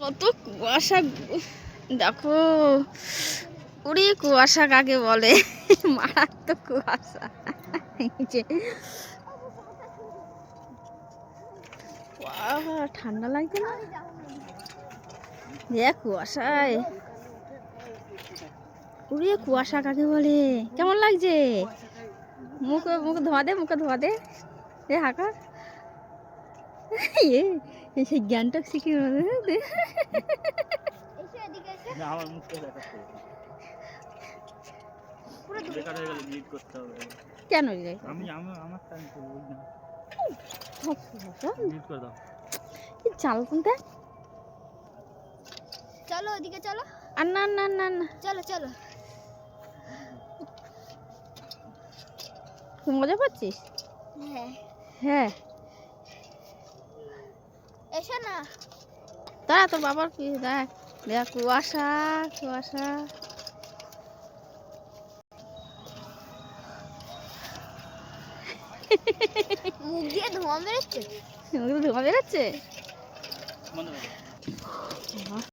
কত কুয়াশা দেখো। ওরে কুয়াশা কাকে বলে, মারাত্মক কুয়াশা। ঠান্ডা লাগছে না? দেখ কুয়াশায়, ওরে কুয়াশা কাকে বলে, কেমন লাগছে? মুখে মুখে ধোয়া দে, মুখে ধোয়া দে, দে হাঁকা। সেই জ্ঞানটা শিখে কেন চাল কোনটা? চলো ওদিকে চলো। আর না না না না, চলো চলো। তুই মজা পাচ্ছিস? হ্যাঁ হ্যাঁ, এসো না। দাঁড়া, তোর বাবার কি দেখ, দেখ কুয়াশা কুয়াশা। মুখ দিয়ে ধোঁয়া বেরোচ্ছে। ধোঁয়া বেরোচ্ছে।